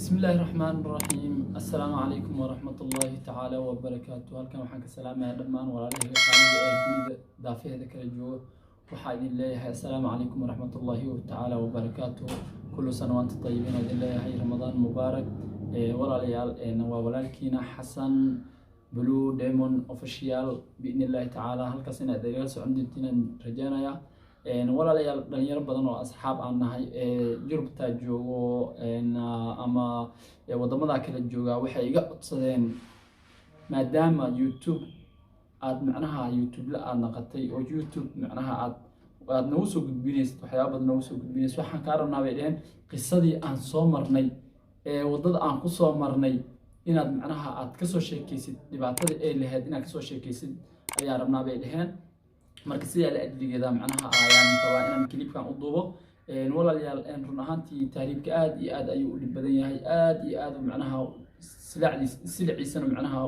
بسم الله الرحمن الرحيم السلام عليكم ورحمة الله تعالى وبركاته. هل كان وحنك السلام يا دمان وعليه الجديد دافع ذكر الجو وحايد الله. السلام عليكم ورحمة الله تعالى وبركاته. كل سنة وأنتم طيبين وإذن الله هاي رمضان مبارك. ولا ليال ولكن حسن بلو ديمون أوفيشيال بإذن الله تعالى. هل كسنة دريس عندنا رجانا walaalayaal dhalinyaro badan oo asxaab aan nahay Yurubta joogo ama wadamada kala jooga waxay iga codsadeen maadaama YouTube aad macnaha YouTube la aad naqatay oo YouTube macnaha aad nagu soo gudbinaysid waxyaabo badan nagu soo gudbinaysid waxaan ka rabnaa bay dhaheen qisadii aan soo marnay wadada aan ku soo marnay inaad macnaha aad ka soo sheekaysid dhibaatada ay lahayd inaad ka soo sheekaysid ayaa rabnaa bay dhaheen marka sida la adligeeda macnaha ayaan rabaa inaan clipkan u duubo walaalayaal run ahaantii taariibka aad iyo aad ayuu u dhib badan yahay aad iyo aad macnaha siliciisana macnaha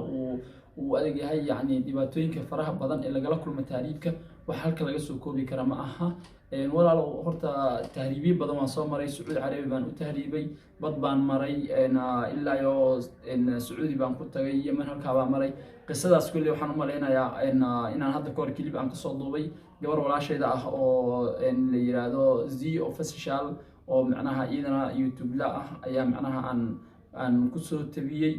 uu adag yahay yani dhibaatooyinka faraha badan ee lagala kulmo taariibka wax halka laga soo koobi kara ma aha walaalo horta taariibiye badan waan soo maray Sacuudi Carabi baan u taariibay bad baan maray ilaa iyo Sacuudi baan ku tagay Yemen halka baan maray qisadaas kulli waxaan u maleynayaa inaan hadda koor clip aan ka soo duubay gabar walaashayda ah oo la yiraahdo Z official oo macnaha iyadana YouTube la ah ayaa macnaha aan ku soo tabiyay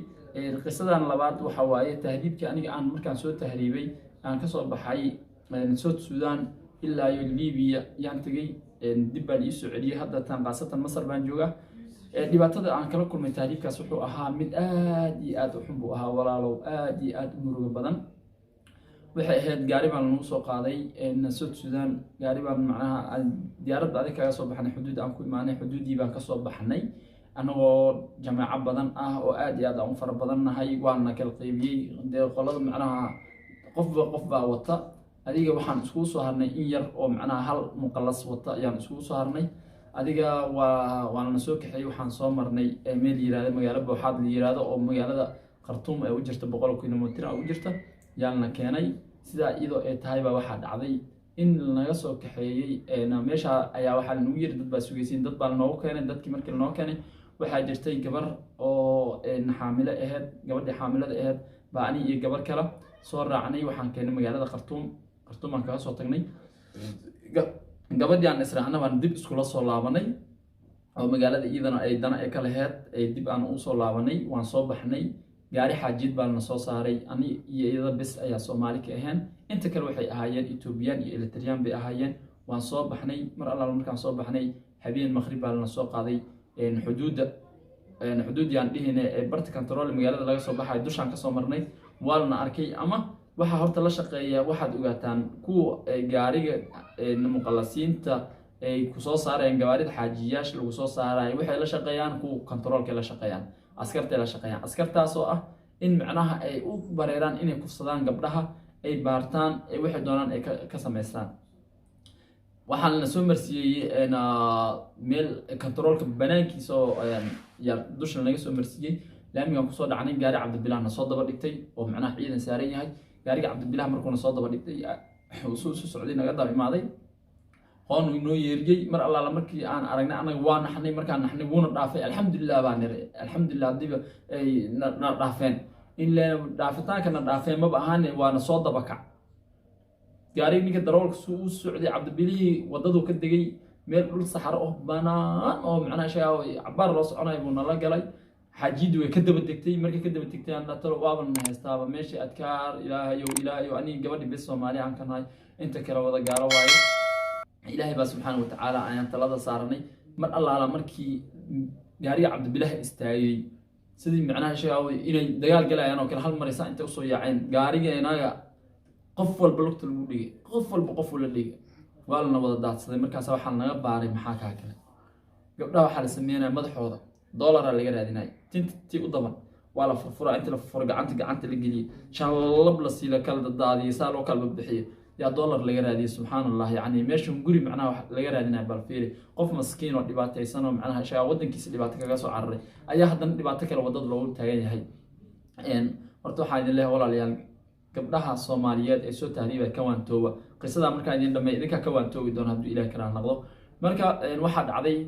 qisadan labaad waxa waaye tahriibkii aniga aan markaan soo tahriibay aan ka soo baxay South Sudan ilaa iyo Liibiya yaan tagay dib baan soo celiyay hadda tan qaasatan Masar baan joogaa dhibaatada aan kala kulmay taariibkaas wuxuu ahaa mid aad iyo aad u xun buu ahaa walaalow aad iyo aad u murugo badan waxay ahayd gaari baan lagu soo qaaday South Sudan gaari baan macnaha diyaaradda adiga kaga soo baxnay xuduud aan ku imaanay xuduudii baan ka soo baxnay anagoo jamaaca badan ah oo aad iyo aad aan u fara badannahay waana kala qaybiyay qolada macnaha qof baa wata adiga waxaan isku soo harnay in yar oo macnaha hal muqallas wata ayaan isku soo harnay adiga waana soo kaxay waxaan soo marnay meel yiraahdo magaalo Booxaad la yiraahdo oo magaalada Khartoum ay u jirto 100 kiiloomitir u jirta yaalna keenay sida iyadoo ay tahay baa waxa dhacday in laga soo kaxeeyay meesha ayaa waxa lagu yiri dad baa sugaysiin dad baa noo keenay dadkii markii noo keenay waxa jirtay gabar oo xaamilo ahayd gabadhii xaamilada ahayd baa ani iyo gabar kale soo raacnay waxaan keenay magaalada Khartoum aan ka soo tagnay gabadhii aan israacna baan dib isku la soo laabanay oo magaalada iyadana ay dana ay kala heed ay dib aan u soo laabanay waan soo baxnay gaari xaajid baan soo saaray ani iyo iyada bis ayaa Soomaali ka ahayn inta kale waxay ahaayeen Ethiopian iyo Eritrean bay ahaayeen waan soo baxnay mar alla markaan soo baxnay habeen maghrib baan soo qaaday xuduudiyaan dhihinay barta control magaalada laga soo baxay dushaan ka soo marnay waalna arkay ama waxa horta la shaqeeya waxaad ogaataan kuwa gaariga muqallasiinta ay ku soo saareen gawaarida xaajiyaasha lagu soo saaray waxay la shaqeeyaan kuwa controlka la shaqeeyaan askarta la shaqeeyaan askartaas oo ah in macnaha ay u bareeraan inay kufsadaan gabdhaha ay baartaan ay waxay doonaan ay ka sameystaan waxaan la soo marsiiyay meel controlka banaankiisa oo ya dushan laga soo marsiiyay laamigan ku soo dhacnay gaari Cabdibilaahna soo daba dhigtay oo macnaha ciidan saaran yahay gaariga Cabdibilaah markuu soo daba dhigtay soo socday naga daba imaaday qoon inoo yeeriyay mar alla markii aan aragnay anaga waa naxnay markaan naxnay wuuna dhaafay alxamdulillah baan niri alxamdulillah diba ay na dhaafeen in la dhaafitaanka na dhaafeen ma baahan waana soo daba kac gaariga ninka darawalka soo socday Cabdibilaah wadadu ka degay meel dhul saxaro oo banaan oo macnaha shay cabar loo soconay buu nala galay xajiid way ka daba degtay markii ka daba degtay aan talo waaban haystaaba meeshii adkaar ilaahayo ani gabadhi bis Soomaali aan ka nahay inta kala wada gaaro waayo ilaahay baa subxaanahu wa ta'aala ayaan talada saaranay mar allaala markii gaariga Cabdibilaah istaagay sidii macnaha shay inay dagaal galayaan oo kala hal maraysa inta u soo yaaceen gaariga inaga qof walba lugta lagu dhigay qof walba qof la dhigay waalna wada daadsaday markaas waxaan naga baaray maxaa ka kale gabdhaha waxa la sameeyay madaxooda dollar laga raadinay tintii u daban wala furfura inta la furfuro gacanta la geliyo shalab la siila kala daadiyo saalo kala bixiyo ya dollar laga raadiyo subhanallah yani meeshan guri macnaha laga raadinay bal fiiri qof maskiin oo dhibaataysan oo macnaha shay wadankiisa dhibaato kaga soo cararay ayaa hadan dhibaato kale wadada loogu taagan yahay horta waxa idin leeyahay walaalayaal gabdhaha Soomaaliyeed ee soo tahriibay ka waantooba qisada markaa idin dhamay idinka ka waantoobi doona haduu Ilaahay karaan noqdo marka waxa dhacday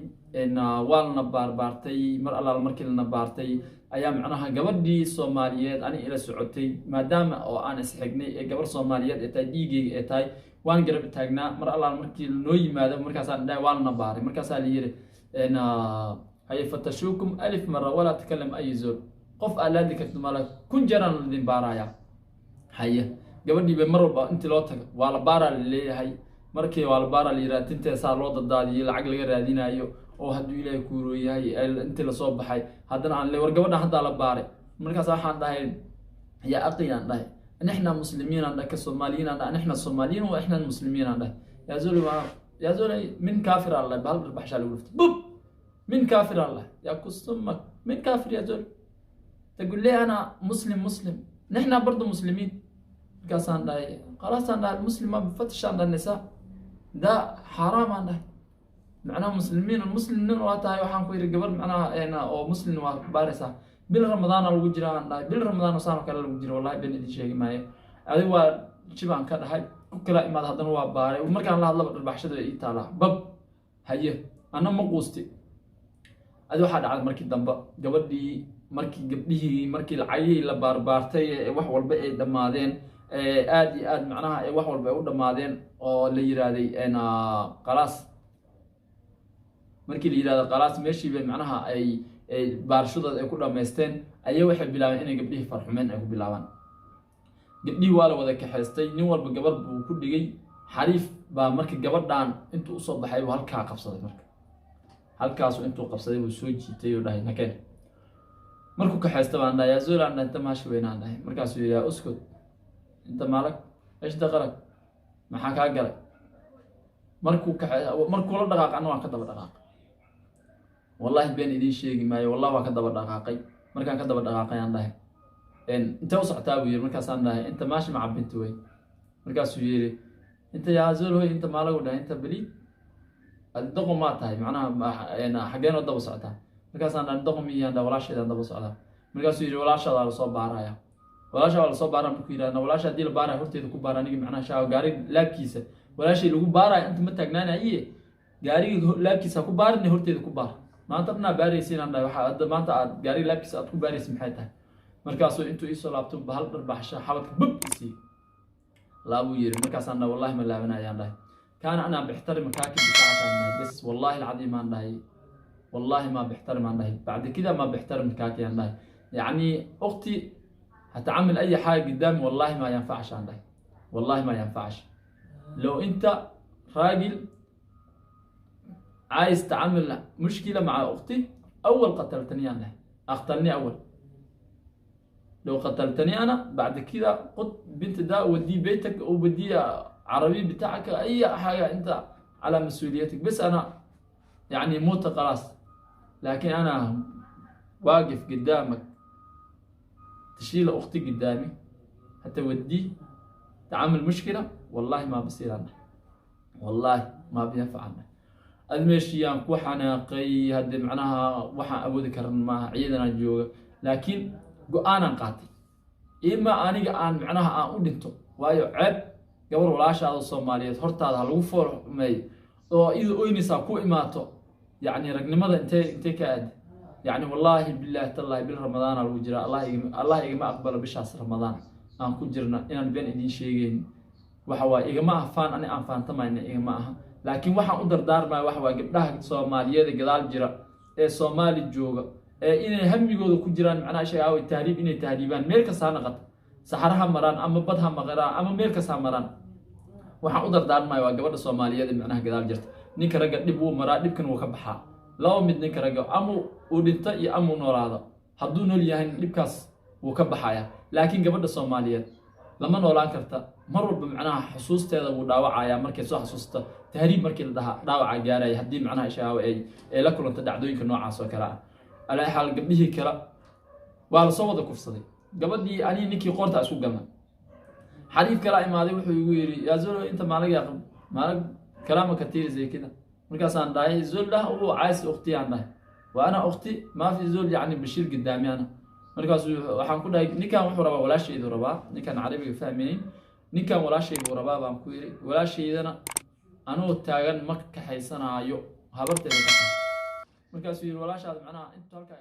waalna baarbaartay mar allaal markii la baartay ayaa macnaha gabadhii Soomaaliyeed ani ila socotay maadaama oo aan isxignay ee gabar Soomaaliyeed ee tahay dhiigayga ee tahay waan garab taagnaa mar allaal markii noo yimaado markaas aan dhahay waalna baaray markaas la yiri hay fatashukum alif marra wala takallam ay zul qof aalaadi karto malak kun jaran lidin baaraya haya gabadhii bay mar walba intii loo tago waa la baaraa leeyahay markii waa la baaraa liiraad intii saa loo dadaadiyay lacag laga raadinayo oo hadduu Ilaahay ku rooyahay intii la soo baxay haddana aan le war gabadha hadda la baaray markaas waxaan dhahay ya aqiyaan dhahay nahna muslimiin aan ka Soomaaliyiin aan nahna Soomaaliyiin oo ihna muslimiin aan dhahay ya zul min kaafir Allah bal baxsha lagu lufta bub min kaafir Allah ya kusummak min kaafir ya zul تقول لي أنا مسلم نحن برضو مسلمين قاسان ده خلاص أنا المسلم ما بفتش عند النساء ده حرام عنده معناه مسلمين المسلمين واتها وحن كوير قبل معناه أنا أو مسلم وبارسة بالرمضان الوجرة عنده بالرمضان وصار كلا الوجرة والله بني دي شيء معي هذا هو شبان كذا هاي كلا ما هذا هو باري ومركان الله الله بالبحشة يطالع بب هيه أنا مقوستي هذا واحد على مركز دنبا قبل دي markii gabdhihii markii lacagii la baarbaartay wax walba ay dhamaadeen aad iyo aad macnaha ay wax walba ay u dhamaadeen oo la yiraahday qalaas markii la yiraahdo qalaas meeshii bay macnaha ay baarshadooda ay ku dhameysteen ayay waxay bilaabeen inay gabdhihii farxumeen ay ku bilaabaan gabdhihii waa la wada kaxeystay nin walba gabar buu ku dhigay xariif baa markii gabadhan intuu u soo baxay halkaa qabsaday marka halkaas intuu qabsaday uu soo jiitay oo dhahay nakeen markuu ka xeesto baan dhahay Azul aan inta maashi weynaan dhahay markaas uu yiraahdo uskud inta maalak ايش daqalak maxaa ka galay markuu la dhaqaaqana waan ka daba dhaqaaq wallahi been idin sheegi maayo wallahi waa ka daba dhaqaaqay markaan ka daba dhaqaaqay aan dhahay inta u socotaa buu yiri markaas aan dhahay inta maashi ma cabinta way markaas uu yiri inta ya Azul hoy inta maalagu dhahay inta bali adqo ma tahay macnaha xageen daba socotaa markaas aan dhaqmiyaan walaasheeda daba socda markaas uu yiri walaashaada la soo baaraya walaashaada la soo baaran ku yiraahdo walaasha hadii la baaray horteeda ku baaran aniga macnaha shaaw gaari laabkiisa walaashay lagu baaray inta ma taagnaanaayee gaariga laabkiisa ku baaran horteeda ku baar maanta dhanaa baaraysiin aan dhahay waxa maanta aad gaari laabkiisa aad ku baaraysid maxay tahay markaas intuu ii soo laabto bahal dharbaaxsha xabadka bubkiisii laabu yiri markaas aan wallahi ma laabanayaan dhahay kaana ana bixtarim kaaki bitaacana bas wallahi alcadiim aan dhahay والله ما بيحترم عنها بعد كده ما بيحترم كاكي عنها يعني أختي هتعمل أي حاجة قدامي والله ما ينفعش عنها والله ما ينفعش لو أنت راجل عايز تعمل مشكلة مع أختي أول قتلتني عنها أقتلني أول لو قتلتني أنا بعد كده قط بنت ده ودي بيتك وبدي عربي بتاعك أي حاجة أنت على مسؤوليتك بس أنا يعني موت خلاص لكن أنا واقف قدامك تشيل أختي قدامي حتى ودي تعمل مشكلة والله ما بصير عنها والله ما بينفع عنها المشيان كوحنا قي هدي معناها وحا أبو ذكر ما عيدنا الجوع لكن أنا قاتل إما أنا أن معناها أودنتو وايو عب قبل ولا شيء هذا الصوماليات هرت هذا الوفور ماي أو إذا أوينسا كو إماتو يعني رقنمدا انت كاد يعني والله بالله تالله بالرمضان الوجرا الله يجمع أقبل بشهر رمضان أنا كنت جرنا إن بين إدين شيئين وحوا يجمع فان أنا أنفان تمام يجمعها لكن وحا أقدر دار ما وحوا جبناها الصومالية جدال جرا الصومالي الجوجا إن هم يقولوا كجران معنا شيء أو التهريب إن التهريبان ميركا سانقط سحرها مران أما بدها مغرا أما ميركا سامران وحا أقدر دار ما وجبنا الصومالية معناها جدال جرت ninka raga dib uu maraa dhibkan uu ka baxaa laba mid ninka raga ama uu dhinta iyo ama uu noolaado hadduu nool yahay dhibkaas uu ka baxaya laakiin gabadha Soomaaliyeed lama noolaan karta mar walba macnaha xusuusteeda uu dhaawacaya markay soo xasuusta tahriib markii la dhaawaca gaaray hadii macnaha shaawo ay la kulanta dhacdooyinka noocaas oo kala alaa xal gabdhihii kala waa la soo wada kufsaday gabadhii ani ninkii qoorta isku galna xariif kala imaaday wuxuu igu yiri yaa Zul inta maalag كلامه كثير زي كده مركز عن داي زول له هو عايز أختي عنده وأنا أختي ما في زول يعني بشيل قدامي أنا مركز وحنقول هاي نكان وحربا ولا شيء ذو ربا نكان عربي فاهمين نكان ولا شيء ذو ربا بامكويري ولا شيء أنا anuu taagan ma kaxaysanaayo habarteeda ka tahay markaasuu yidhi walaashaad macnaha inta halkaa